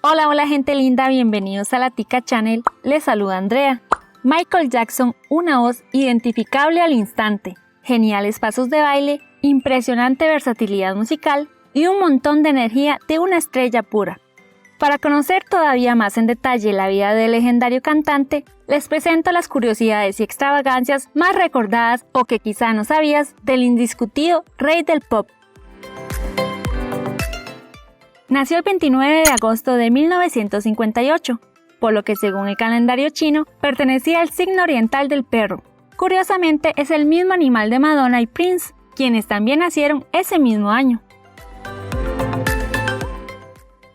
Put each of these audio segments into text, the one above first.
Hola, hola gente linda, bienvenidos a la Tica Channel, les saluda Andrea. Michael Jackson, una voz identificable al instante, geniales pasos de baile, impresionante versatilidad musical y un montón de energía de una estrella pura. Para conocer todavía más en detalle la vida del legendario cantante, les presento las curiosidades y extravagancias más recordadas o que quizá no sabías del indiscutido rey del pop. Nació el 29 de agosto de 1958, por lo que según el calendario chino, pertenecía al signo oriental del perro. Curiosamente, es el mismo animal de Madonna y Prince, quienes también nacieron ese mismo año.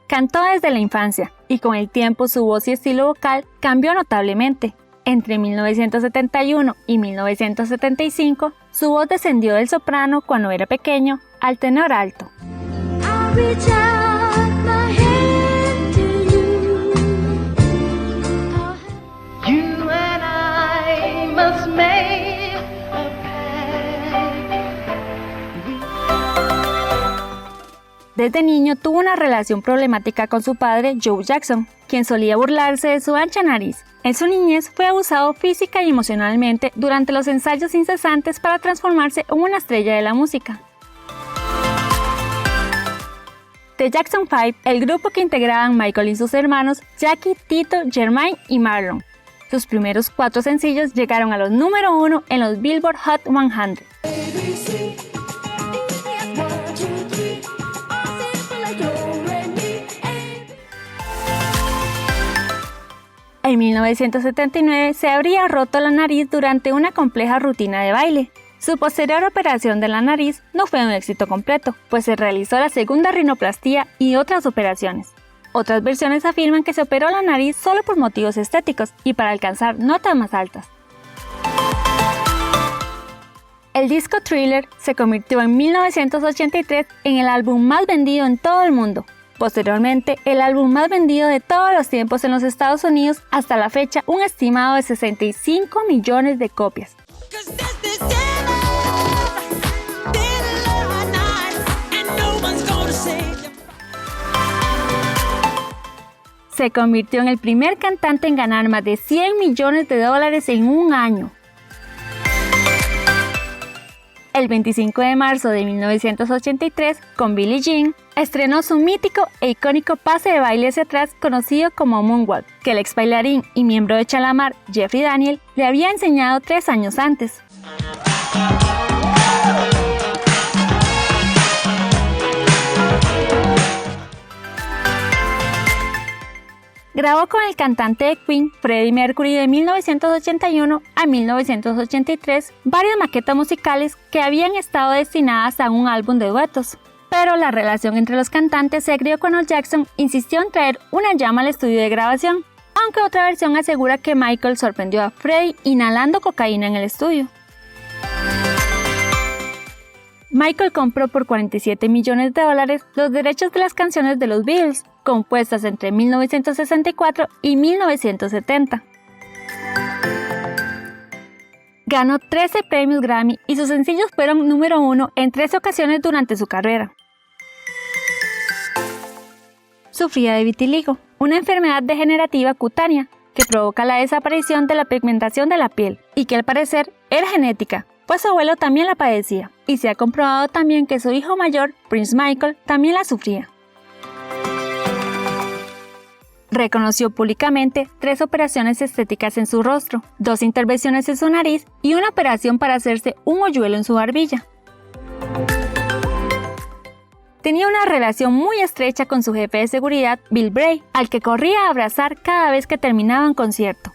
Cantó desde la infancia, y con el tiempo su voz y estilo vocal cambió notablemente. Entre 1971 y 1975, su voz descendió del soprano cuando era pequeño al tenor alto. Desde niño tuvo una relación problemática con su padre, Joe Jackson, quien solía burlarse de su ancha nariz. En su niñez fue abusado física y emocionalmente durante los ensayos incesantes para transformarse en una estrella de la música. The Jackson 5, el grupo que integraban Michael y sus hermanos Jackie, Tito, Jermaine y Marlon. Sus primeros 4 sencillos llegaron a los número 1 en los Billboard Hot 100. En 1979 se habría roto la nariz durante una compleja rutina de baile. Su posterior operación de la nariz no fue un éxito completo, pues se realizó la segunda rinoplastia y otras operaciones. Otras versiones afirman que se operó la nariz solo por motivos estéticos y para alcanzar notas más altas. El disco Thriller se convirtió en 1983 en el álbum más vendido en todo el mundo. Posteriormente, el álbum más vendido de todos los tiempos en los Estados Unidos, hasta la fecha un estimado de 65 millones de copias. Se convirtió en el primer cantante en ganar más de $100 millones en un año. El 25 de marzo de 1983, con Billie Jean, estrenó su mítico e icónico pase de baile hacia atrás conocido como Moonwalk, que el ex bailarín y miembro de Shalamar, Jeffrey Daniel, le había enseñado 3 años antes. Grabó con el cantante de Queen, Freddie Mercury, de 1981 a 1983 varias maquetas musicales que habían estado destinadas a un álbum de duetos. Pero la relación entre los cantantes se agrió cuando Jackson insistió en traer una llama al estudio de grabación, aunque otra versión asegura que Michael sorprendió a Freddie inhalando cocaína en el estudio. Michael compró por $47 millones los derechos de las canciones de los Beatles, compuestas entre 1964 y 1970. Ganó 13 premios Grammy y sus sencillos fueron número 1 en 3 ocasiones durante su carrera. Sufría de vitiligo, una enfermedad degenerativa cutánea que provoca la desaparición de la pigmentación de la piel y que al parecer era genética, pues su abuelo también la padecía, y se ha comprobado también que su hijo mayor, Prince Michael, también la sufría. Reconoció públicamente 3 operaciones estéticas en su rostro, 2 intervenciones en su nariz y una operación para hacerse un hoyuelo en su barbilla. Tenía una relación muy estrecha con su jefe de seguridad, Bill Bray, al que corría a abrazar cada vez que terminaba un concierto.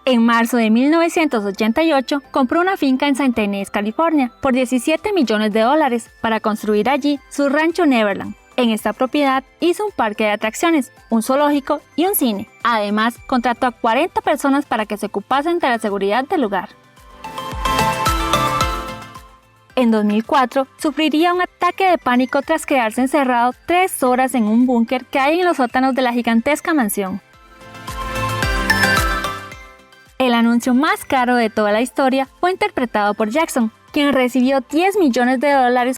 En marzo de 1988, compró una finca en Santa Ynez, California, por $17 millones para construir allí su rancho Neverland. En esta propiedad hizo un parque de atracciones, un zoológico y un cine. Además, contrató a 40 personas para que se ocupasen de la seguridad del lugar. En 2004, sufriría un ataque de pánico tras quedarse encerrado 3 horas en un búnker que hay en los sótanos de la gigantesca mansión. El anuncio más caro de toda la historia fue interpretado por Jackson, quien recibió $10 millones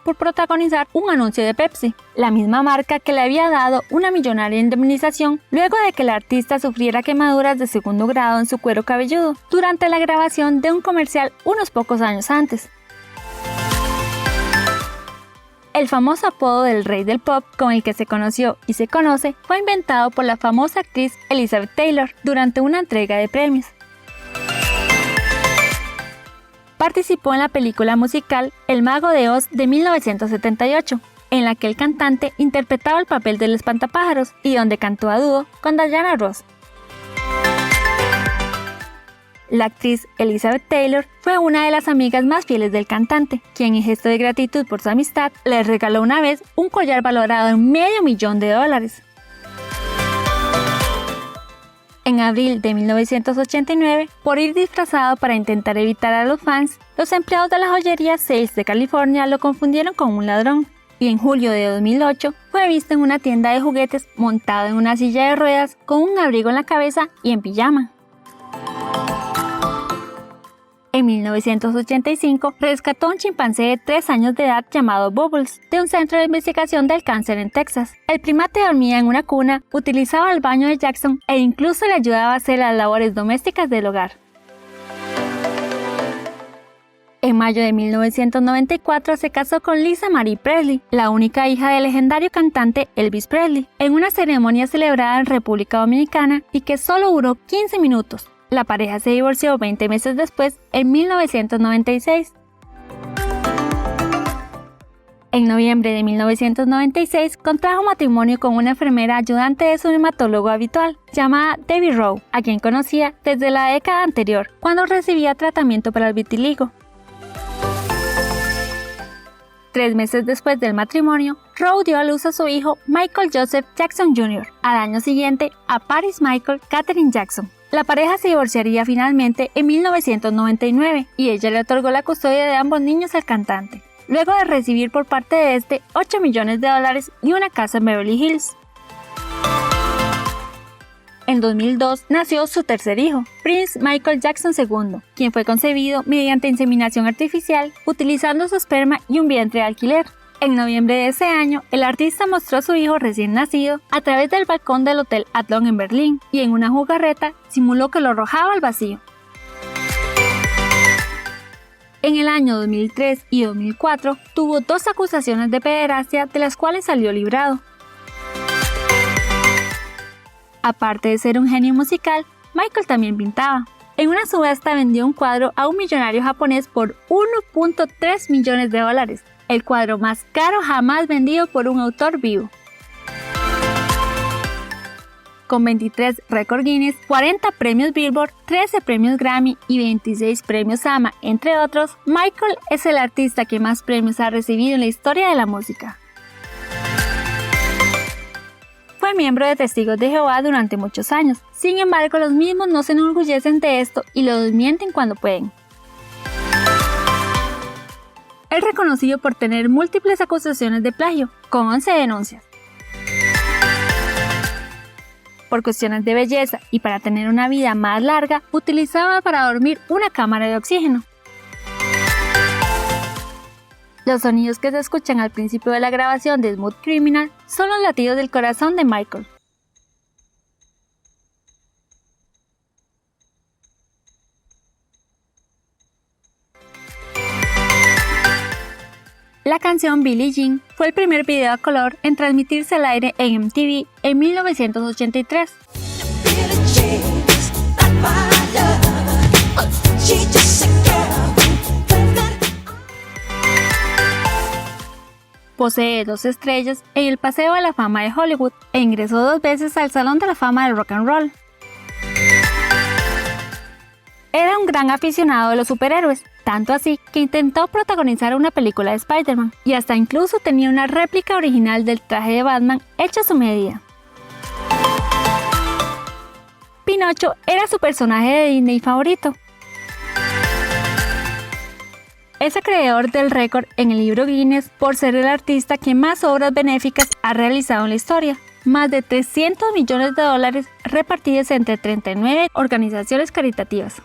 por protagonizar un anuncio de Pepsi, la misma marca que le había dado una millonaria indemnización luego de que el artista sufriera quemaduras de segundo grado en su cuero cabelludo durante la grabación de un comercial unos pocos años antes. El famoso apodo del rey del pop, con el que se conoció y se conoce, fue inventado por la famosa actriz Elizabeth Taylor durante una entrega de premios. Participó en la película musical El Mago de Oz de 1978, en la que el cantante interpretaba el papel del espantapájaros y donde cantó a dúo con Diana Ross. La actriz Elizabeth Taylor fue una de las amigas más fieles del cantante, quien en gesto de gratitud por su amistad le regaló una vez un collar valorado en $500,000. En abril de 1989, por ir disfrazado para intentar evitar a los fans, los empleados de la joyería Sales de California lo confundieron con un ladrón, y en julio de 2008 fue visto en una tienda de juguetes montado en una silla de ruedas con un abrigo en la cabeza y en pijama. En 1985, rescató a un chimpancé de 3 años de edad llamado Bubbles, de un centro de investigación del cáncer en Texas. El primate dormía en una cuna, utilizaba el baño de Jackson e incluso le ayudaba a hacer las labores domésticas del hogar. En mayo de 1994 se casó con Lisa Marie Presley, la única hija del legendario cantante Elvis Presley, en una ceremonia celebrada en República Dominicana y que solo duró 15 minutos. La pareja se divorció 20 meses después, en 1996. En noviembre de 1996 contrajo matrimonio con una enfermera ayudante de su hematólogo habitual, llamada Debbie Rowe, a quien conocía desde la década anterior, cuando recibía tratamiento para el vitiligo. 3 meses después del matrimonio, Rowe dio a luz a su hijo Michael Joseph Jackson Jr., al año siguiente a Paris Michael Catherine Jackson. La pareja se divorciaría finalmente en 1999 y ella le otorgó la custodia de ambos niños al cantante, luego de recibir por parte de este $8 millones y una casa en Beverly Hills. En 2002 nació su tercer hijo, Prince Michael Jackson II, quien fue concebido mediante inseminación artificial utilizando su esperma y un vientre de alquiler. En noviembre de ese año, el artista mostró a su hijo recién nacido a través del balcón del Hotel Adlon en Berlín y en una jugarreta simuló que lo arrojaba al vacío. En el año 2003 y 2004 tuvo 2 acusaciones de pederastia de las cuales salió librado. Aparte de ser un genio musical, Michael también pintaba. En una subasta vendió un cuadro a un millonario japonés por $1.3 millones, el cuadro más caro jamás vendido por un autor vivo. Con 23 récord Guinness, 40 premios Billboard, 13 premios Grammy y 26 premios AMA, entre otros, Michael es el artista que más premios ha recibido en la historia de la música. Fue miembro de Testigos de Jehová durante muchos años, sin embargo los mismos no se enorgullecen de esto y lo desmienten cuando pueden. Es reconocido por tener múltiples acusaciones de plagio, con 11 denuncias. Por cuestiones de belleza y para tener una vida más larga, utilizaba para dormir una cámara de oxígeno. Los sonidos que se escuchan al principio de la grabación de Smooth Criminal son los latidos del corazón de Michael. La canción Billie Jean fue el primer video a color en transmitirse al aire en MTV en 1983. Posee 2 estrellas en el Paseo de la Fama de Hollywood e ingresó 2 veces al Salón de la Fama del Rock and Roll. Era un gran aficionado de los superhéroes, tanto así que intentó protagonizar una película de Spider-Man y hasta incluso tenía una réplica original del traje de Batman hecho a su medida. Pinocho era su personaje de Disney favorito. Es acreedor del récord en el libro Guinness por ser el artista que más obras benéficas ha realizado en la historia, más de $300 millones repartidos entre 39 organizaciones caritativas.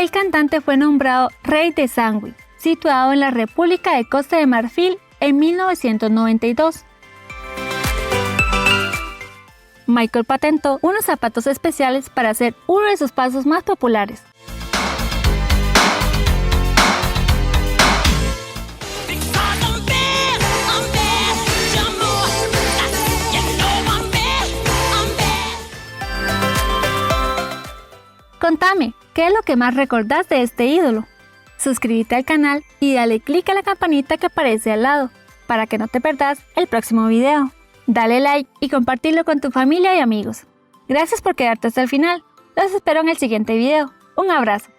El cantante fue nombrado Rey de Sandwich, situado en la República de Costa de Marfil en 1992. Michael patentó unos zapatos especiales para hacer uno de sus pasos más populares. Contame, ¿qué es lo que más recordás de este ídolo? Suscríbete al canal y dale click a la campanita que aparece al lado, para que no te perdas el próximo video. Dale like y compartirlo con tu familia y amigos. Gracias por quedarte hasta el final. Los espero en el siguiente video. Un abrazo.